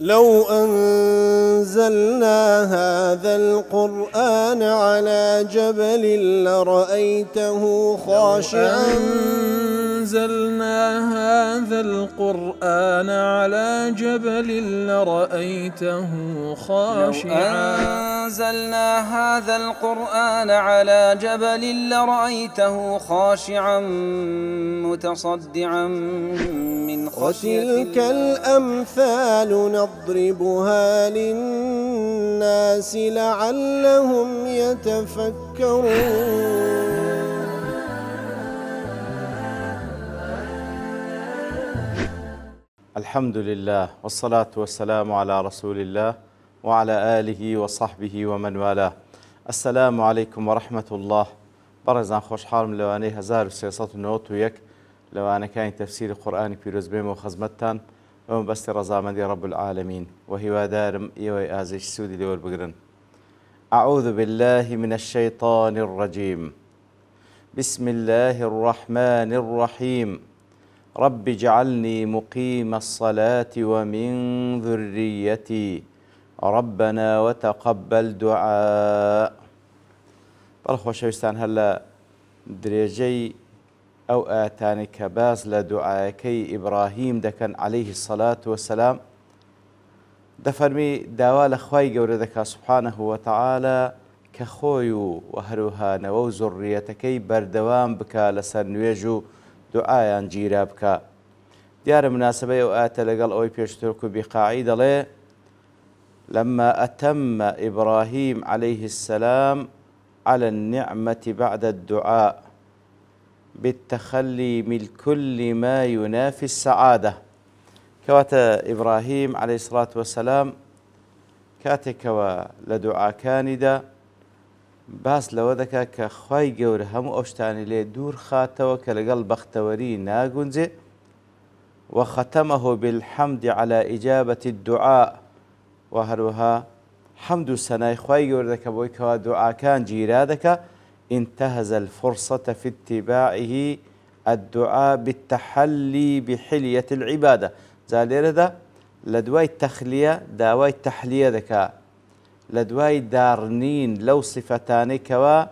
لو أنزلنا هذا القرآن على جبل لرأيته خاشعا أنزلنا هذا القرآن على جبل لرأيته خاشعا أنزلنا هذا القرآن على جبل لرأيته خاشعا متصدعا من خشية وتلك الأمثال نضربها للناس لعلهم يتفكرون. الحمد لله والصلاة والسلام على رسول الله وعلى آله وصحبه ومن والاه. السلام عليكم ورحمة الله. برزان خوش حالم لواني 1391 لوانا كان تفسير القرآن بيروز بيم وخزمتان ومبستي رزامندي رب العالمين وهو دارم إيوي آزيش سودي دور بقرن. أعوذ بالله من الشيطان الرجيم. بسم الله الرحمن الرحيم. رب اجعلني مقيم الصلاة ومن ذريتي ربنا وتقبل دعاء. بەڵخۆشەویستان هەلا درێژەی ئەو ئاتانی کە باز لە دوعاەکەی ئیبراهیم دەکەن عەلەیهی السەڵات وەسەلام دەفەرمی داوا لە خوای گەورە دەکا سوبحانەه وتەعالە کە خۆی و هەروهانەوە و زوڕیەتەکەی بەردەوام بکا لەسەر نوێژ و دوعایان گیرا بکە. دیارە مناسبەی ئەو ئاتە لەگەڵ ئەوەی پێشتر و بیقاعی دەڵێ لما أتم إبراهيم عليه السلام على النعمة بعد الدعاء بالتخلي من كل ما ينافي السعادة. كواتا إبراهيم عليه الصلاة والسلام كاتكوا لدعاء كاندا باس لودكا كخواي جور هم أشتاني لي دور خاتوا كالقل بختوري ناقنزي وختمه بالحمد على إجابة الدعاء وهروها حمد السناي خواي جور دكا بويكوا دعاء كان جيرادك انتهز الفرصة في اتباعه الدعاء بالتحلي بحلية العبادة. زالير دا لدواي التخلية داواي التحلية دكا لدواي دارنين لو صفتاني كوا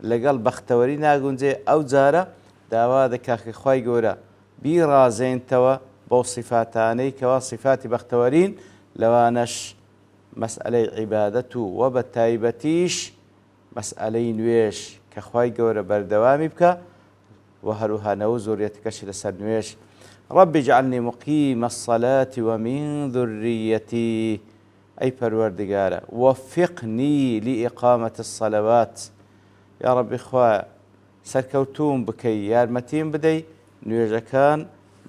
لقل بختوري ناقنزي أو زارة داوا دكا خواي جورا بيرازين توا بو صفاتاني كوا صفات بختورين لوانش مسألة عبادته وبتايبتيش مسألة نويش كخواي جورا بردوامي بكا وهروها نوزور يتكشي لسر نويش. رب اجعلني مقيم الصلاة ومن ذريتي أي پروردگارە وفقني لإقامة الصلوات. يا رب إخوة سركوتوم بكي يارمتين بدي نوێژەکان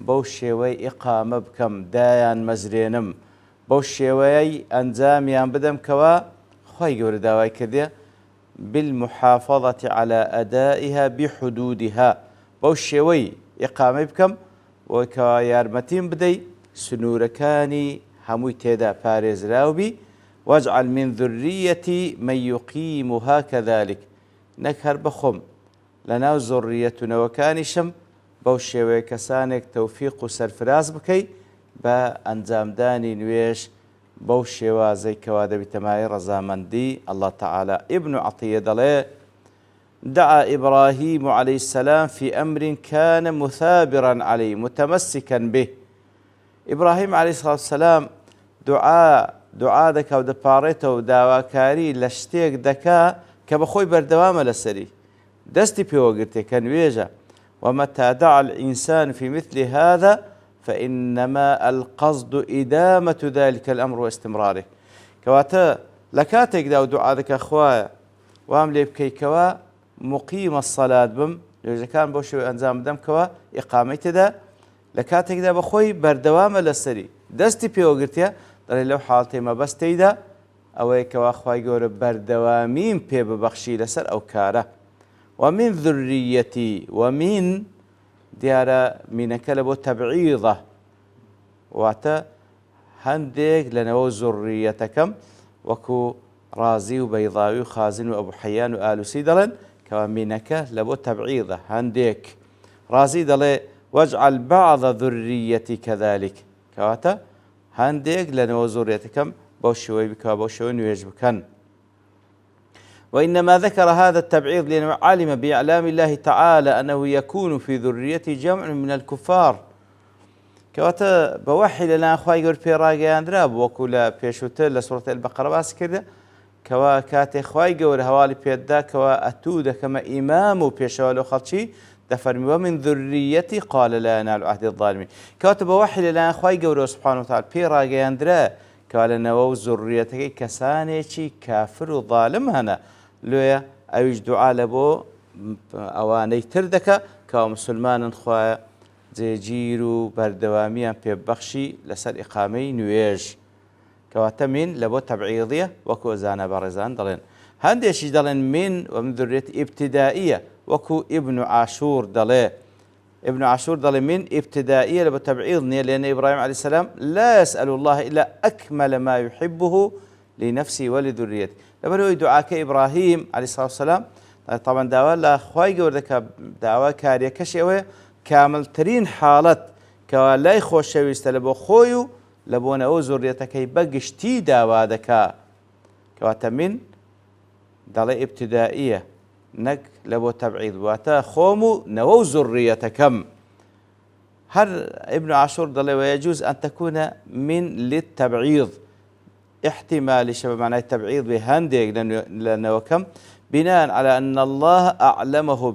بەو شێوەی ئیقامە بکەم دایان مەزرێنم بەو شێوەیەی ئەنجامیان بدەم کەوا خوای گەورە داوای کردێ بالمحافظة على أدائها بحدودها بەو شێوەی ئیقامە بکەم بۆی کەوا یارمەتیم بدەی سنوورەکانی هەمووی تێدا پارێزراوبی واجعل من ذريتي من يقيمها كذلك نەک هەر بەخۆم لەناو زۆڕیەتونەوەکانیشم بەو شێوەیە کەسانێک تەوفیق و سەرفراز بکەی بە ئەنجامدانی نوێژ بەو شێوازەی کەوا دەبیتەمای ڕەزامەندی الله تعالى. ابن عطية دەڵێ دعا إبراهيم عليه السلام في أمر كان مثابرا عليه متمسكا به. إبراهيم عليه الصلاة والسلام دعا دەکا و دەپاڕێتەوە و داواکاری لە شتێک دەکا کە بەخۆی بەردەوامە لەسەری دەستی پێوەگرتێ کە نوێژە. ومتى دعا الإنسان في مثل هذا فإنما القصد إدامة ذلك الأمر واستمراره. كواتا لكاتك داو دعا دەکا خوایە وام لێ بکەی کەوا مقیم الصلاة بم نوێژەکان بۆ شێوەی ئەنجام بدەم کەوا ئیقامەی تێدا لە کاتێکدا بەخۆی بەردەوامە لەسەری دەستی پێوەگرتیە دەڵێ لەو حاڵتەی مەبەستەیدا ئەوەیە کەوا خوای گەورە بەردەوامیم پێ ببەخشی لەسەر ئەو کارە. ومن ذريتي ومن دیارە مینەکە لە بۆ تەبعیضە واتە هەندێک لەنەوە زوڕیەتەکەم وەکو ڕازی و بەیضاوی و خازن و ئەبوو حەیان و ئالوسی دەڵێن کەوا مینەکە لە بۆ تەبعیضە هەندێک. ڕازی دەڵێ واجعل بعض ذريتي كذلك کەواتە هەندێک لەنەوە زۆریەتەکەم بەو شێوەی بکەوە بەو شێوەی نوێژ بکەن. وإنما ذكر هذا التبعيض لأنه علم بإعلام الله تعالى أنه يكون في ذريته جمع من الكفار كواتا بوحي لنا أخوائي قول في راقياندرا بوكولا بيشوتر لسورة البقرة باس كده كوا كاتي أخوائي قول هوالي بيدا كوا أتودا كما إمام بيشوالو خلشي دفرمي ومن ذريتي قال لا ينال عهد الظالمين كواتا بوحي لنا أخوائي قول سبحانه وتعالى في راقياندرا كوا لنوو ذريتك كسانيشي كافر وظالم هنا لويا أويج دعاء لبو أواني تردك كوا مسلمان خوايا جێگیر و بەردەوامیان پێبەخشی لەسەر ئیقامەی نوێژ کەواتە من لە بۆ تەبعیضیە وەکو زانە بەڕێزان دەڵێن هەندێکیش دەڵێن من ومن ذرية ابتدائية وەکو ابن عاشور دەڵێ ابن عاشور دەڵێ من ابتدائية لە بۆ تەبعیض نییە لأن إبراهيم عليه السلام لا يسأل الله إلا أكمل ما يحبه لنفسه ولذريته لەبەرەوەی دعاکە إبراهيم عليه الصلاة والسلام طبعا داوا لە خوای گەورە دەکات داوا کاریەکەش ئەوەیە کاملترین حاڵەت کەوا لای خۆشەویستە لە بۆ خۆی و لە بۆنەوە زۆریەتەکەی بەگشتی داوا دەکا کەواتە من دەڵێ ئیبتیدائیە نەک لە بۆ تەبعیض واتە خۆم و نەوە و زۆریەتەکەم هەر ابن عاشور دەڵێ ويجوز أن تكون من للتبعيض احتمالي بمعنى تبعيض بهندێک لەنەوەکەم بناء على أن الله أعلمه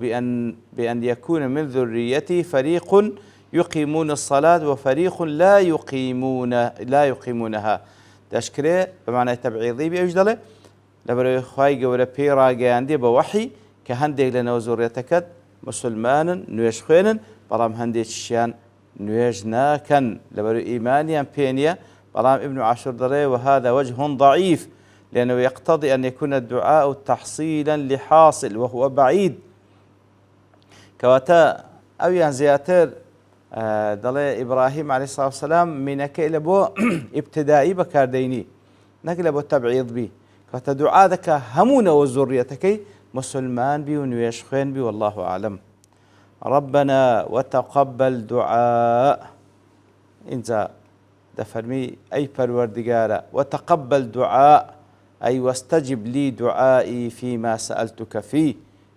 بأن يكون من ذريته فريق يقيمون الصلاة وفريق لا يقيمونها تشكره بمعنى تبعيضي بيجدله لبرو خواي جورا بيرا جاندي بوحي كهندي لنا زوريتكت مسلمان نويش خوينن برام هندي شيان نويش ناكن لبرو إيمانيا بينيا برام ابن عاشور دري وهذا وجه ضعيف لأنه يقتضي أن يكون الدعاء تحصيلا لحاصل وهو بعيد كواتا أو ينزياتر دلي إبراهيم عليه الصلاة والسلام منك إلى بو ابتدائي بكارديني نقل بو تبعيض بي كواتا دعاء ذكا همون وزريتك مسلمان بي ونويشخين بي والله أعلم ربنا وتقبل دعاء إنزا دفرمي أي پروردگارا وتقبل دعاء أي واستجب لي دعائي فيما سألتك فيه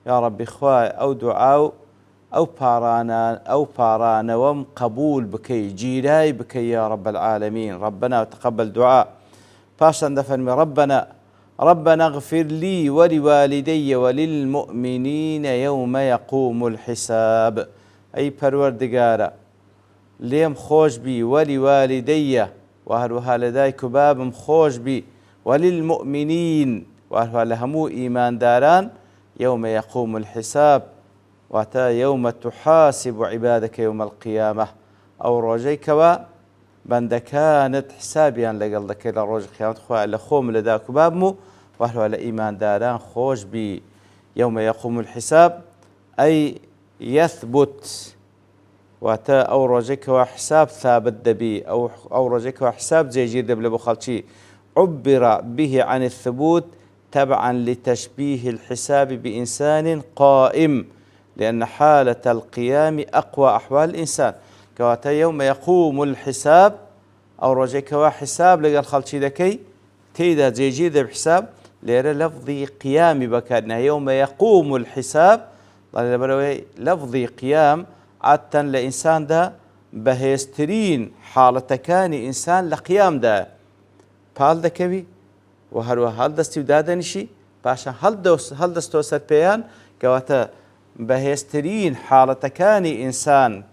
يا رب إخوائي أو دعاء أو بارانا وم قبول بكي جيراي بكي يا رب العالمين ربنا وتقبل دعاء باشا دفرمي ربنا اغفر لي ولوالدي وللمؤمنين يوم يقوم الحساب أي پروردگارا ليم خوش بي ولوالدي وهروها لدايك بابم خوش بي وللمؤمنين وهروها لهمو إيمان داران يوم يقوم الحساب واتا يوم تحاسب عبادك يوم القيامة أو روجيك بندكانت حسابيا لقلدك إلى روج القيامة خواه لخوم لداك بابمو وهروها لإيمان داران خوش بي يوم يقوم الحساب أي يثبت واتا أو رجيك حساب ثابت دبي أو رجيك حساب زي جير دبل بخلشي عبر به عن الثبوت تبعا لتشبيه الحساب بإنسان قائم لأن حالة القيام أقوى أحوال الإنسان كواتا يوم يقوم الحساب أو رجيك حساب لقى الخلشي دكي تيدا زي جير دب حساب ليرى لفظي قيامي بكارنا يوم يقوم الحساب لفظي قيام عادة لإنسان دا بهسترين حالتكان إنسان لقيام دا بال دكبي وهروها هل دستي ودادنشي باشا هل دستو سربيان كواتا بهسترين حالتكان إنسان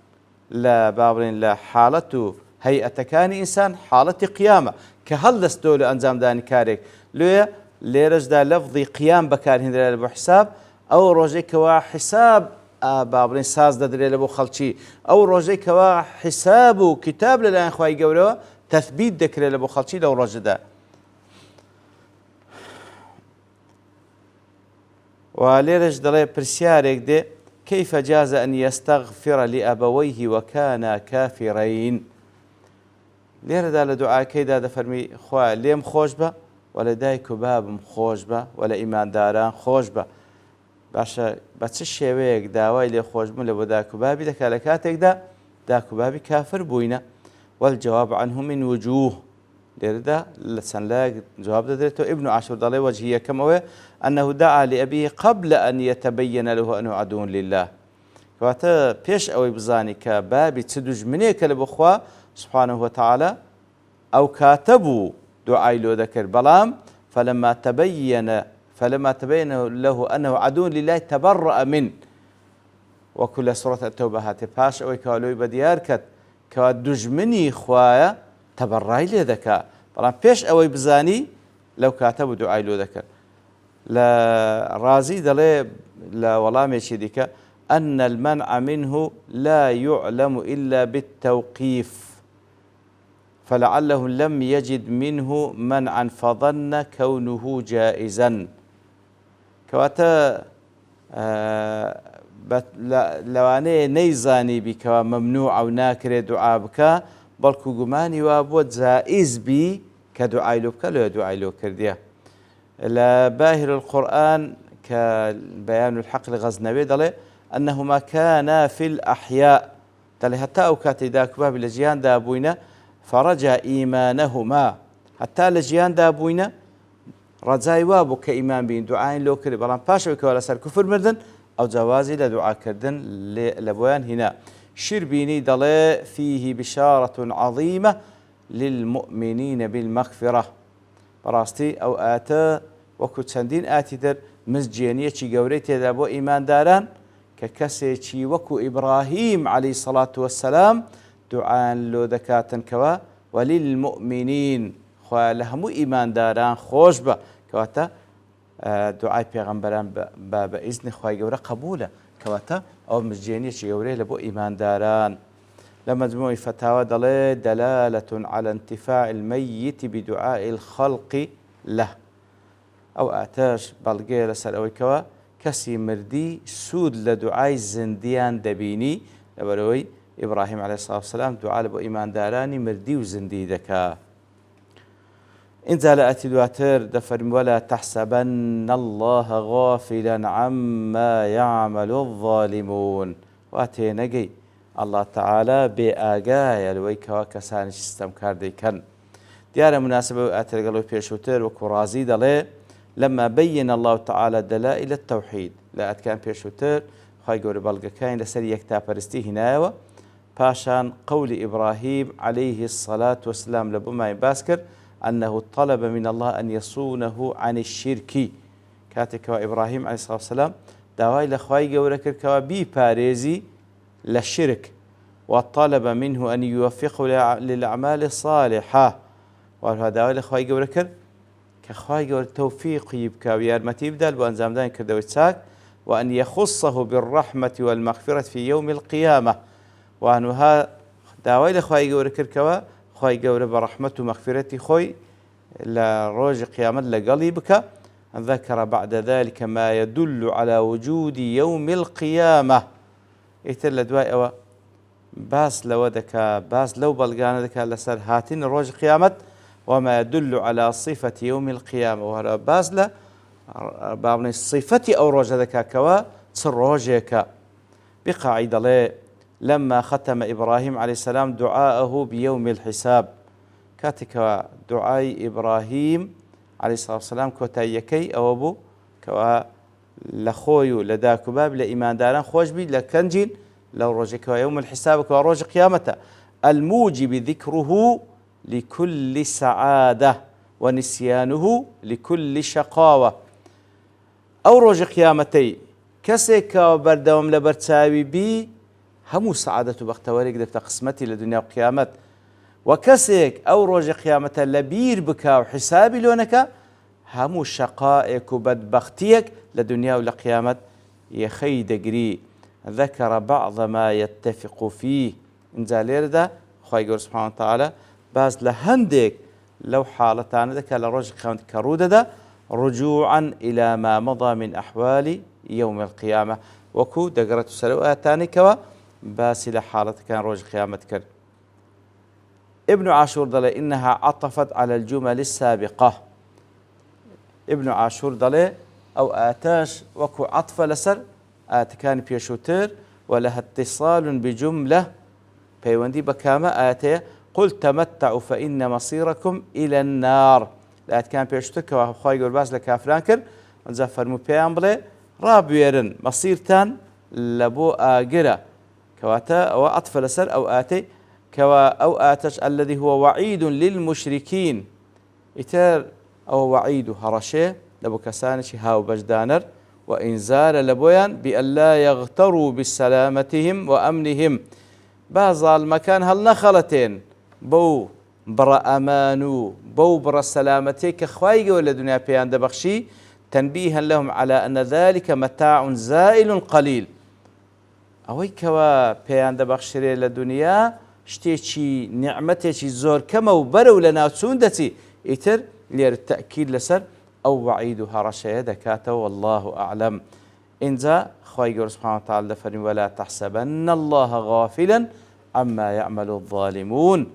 لا بابرين لا حالته هيئتكان إنسان حالة قيامة كهل دستو لأنزام داني كاريك لويا ليرج دا لفظي قيام بكار هندري لبحساب أو روجيك حساب بابرين ساز دەدرێت لە بۆ خەڵکی ئەو ڕۆژەی کەوا حساب و کتاب لەلایەن خوای گەورەوە تەثبیت دەکرێت لە بۆ خەڵکی لەو ڕۆژەدا و لێرەش دەڵێ پرسیارێک دێ كيف جاز أن يستغفر لأبويه وكانا كافرين لێرەدا لە دوعاکەیدا دەفەرمی خوا لێم خۆش بە وە لە دایک و بابم خۆش بە وە لە ئیمانداران خۆش بە باشە بە چ شێوەیەک داوای لێ خۆشبوون لە بۆ داکوبابی دەکات لە کاتێکدا داکوبابی کافر بووینە والجواب عنه من وجوه لرده لسنلاق جواب دادرته. ابن عاشور ضلي وجهية كما أنه دعا لأبيه قبل أن يتبين له أنه عدو لله. كواتا بيش أوي بزاني كبابي تسدج منيك لبخوا سبحانه وتعالى أو كاتبوا دعاء له ذكر بلام فلما تبين له أنه عدو لله تبرأ منه. وكل سورة التوبة هاتي باش أوي كوالوي بديار كت كدجمني خوايا تبرأي لي ذكا بلام بيش أوي بزاني لو كاتبوا دعاء له ذكر لا رازي دلي لا والله ماشي ديك أن المنع منه لا يعلم إلا بالتوقيف فلعله لم يجد منه منعا فظن كونه جائزا. كواتا لواني نيزاني بك ممنوع أو ناكر دعاء بك بلكو قماني وابود زائز بي كدعاء لك لو دعاء لك كرديه. لباهر القرآن كبيان الحق لغزنوي دلي أنه ما كان في الأحياء دلي حتى أوكات داك باب لجيان دابوينا فرجع إيمانهما حتى لجيان دابوينا رجاي وابو كإيمان بين دعاء لو كري بلان باشا ولا سر كفر مردن أو جوازي لدعاء كردن لبوان هنا شربيني دلي فيه بشارة عظيمة للمؤمنين بالمغفرة براستي أو آتا وكو چەندین ئاتی دەر مزجێنیەکی گەورەی تێدا بۆ ئیمانداران کە کەسێکی وەکو ئیبراهیم عەلەیهی سەڵات وەسەلام دوعایان لۆ دەکاتنکەوە وەلیلمؤمنین خوا لە هەموو ئیمانداران خۆش بە کەواتە دوعای پێغەمبەران بە ئیزنی خوای گەورە قبولە کەواتە ئەو مزجێنیەکی گەورەی لە بۆ ئیمانداران. لمجموع فتاوى دلالة على انتفاع الميت بدعاء الخلق له أو آتاش بلغي لسر أويكوا كسي مردي سود لدعاء زنديان دبيني لبروي إبراهيم عليه الصلاة والسلام دعاء لبو إيمان داراني مردي وزندي دكا. إن زالت دواتر دفرم ولا تحسبن الله غافلا عما يعمل الظالمون واتي نجي الله تعالى بآجايا لويكوا كسانش استمكار ديكن ديار مناسبة أترجلوا بيشوتر وكرازي دلي لما بين الله تعالى دلائل التوحيد لا أتكان بيشوتر خاي جور بلغ كاين لسري يكتا برستي هنايا باشان قول إبراهيم عليه الصلاة والسلام لبما باسكر أنه طلب من الله أن يصونه عن الشرك كاتك إبراهيم عليه الصلاة والسلام داوي لخواي جور كركوا بي باريزي للشرك وطلب منه أن يوفقه للأعمال الصالحة وهذا الأخوة يقولك كأخوة يقول توفيق يبكى ويارمتي بدل وأنزام دائن كردويتساك وأن يخصه بالرحمة والمغفرة في يوم القيامة وأنها داوي الأخوة يقولك كوا أخوة يقول برحمة ومغفرة خوي لروج قيامة لقلبك ذكر بعد ذلك ما يدل على وجود يوم القيامة يتر دواء أو باس لو دكا باس لو بلغان دكا لسر هاتين روج قيامة وما يدل على صفة يوم القيامة وهذا باس لا بابن صفة أو روج دكا كوا تروجك بقاعدة لي لما ختم إبراهيم عليه السلام دعاءه بيوم الحساب كاتك دعاء إبراهيم عليه الصلاة والسلام كوتايكي أو أبو كوا لخويو لداك باب لإيمان داران خوش بي لكنجين لو رجك يوم الحساب وروج قيامته الموجب ذكره لكل سعادة ونسيانه لكل شقاوة أو روج قيامتي كسك وبردوم لبرتساوي بي همو سعادة بختواريك دفت قسمتي لدنيا وقيامت وكسك أو روج قيامته لبير بكا وحسابي لونك همو شقائك وبدبختيك لدنيا ولقيامت يخي دقري ذكر بعض ما يتفق فيه انزالير ده خواهي سبحانه وتعالى باز لهندك لو حالتان ذكا لرجل قيامت كرودة ده رجوعا إلى ما مضى من أحوال يوم القيامة وكو دقرة سلواتاني كوا باس لحالة كان رجل قيامت كر. ابن عاشور دلي إنها عطفت على الجمل السابقة. ابن عاشور دلي أو آتاش وكو عطف لسر آتكان بيشوتر ولها اتصال بجملة بيوندي بكامة آتي قل تمتعوا فإن مصيركم إلى النار. لا كان بيشتكى وخواي يقول باز لكافران كر ونزا فرمو بيان بلي رابيرن مصيرتان لبو آقرة كواتا أو أطفال سر أو آتي كوا أو آتش الذي هو وعيد للمشركين إتر أو وعيد هرشي لبو كسانش هاو بجدانر وإنذار لبويان بأن لا يغتروا بسلامتهم وأمنهم بعض المكان هل نخلتين بو برا أمانو بو برا سلامتك خوايق ولا دنيا بيان دبخشي تنبيها لهم على أن ذلك متاع زائل قليل أوي كوا بيان دبخشري لدنيا شتيشي نعمتي زور كما وبرو لنا سوندتي إتر لير التأكيد لسر أو وعيدها رشايا دكاته والله أعلم. إنزا خواهي سبحانه وتعالى فرمي ولا تحسبن الله غافلا عما يعمل الظالمون.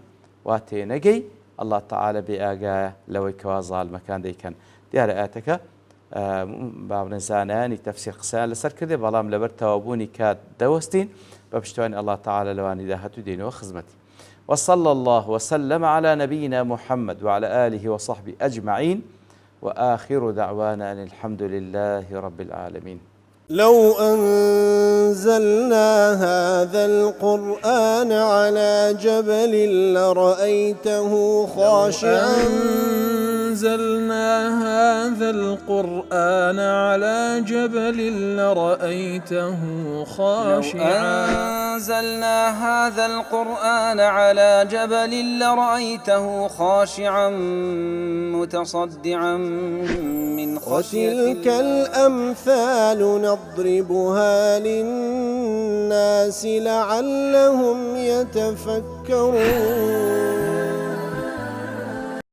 واتينجي الله تعالى بآجايا لو كوازال مكان دي كان ديار آتك باب نزاناني تفسير قسان لسر كذي بلام لبر توابوني كاد دوستين بابشتواني الله تعالى لواني داهتو دين وخزمتي. وصلى الله وسلم على نبينا محمد وعلى آله وصحبه أجمعين وآخر دعوانا أن الحمد لله رب العالمين. لو أنزلنا هذا القرآن على جبل لرأيته خاشعا أنزلنا هذا القرآن على جبل لرأيته خاشعا أنزلنا هذا القرآن على جبل لرأيته خاشعا متصدعا من خشية الله. وتلك الأمثال نضربها للناس لعلهم يتفكرون.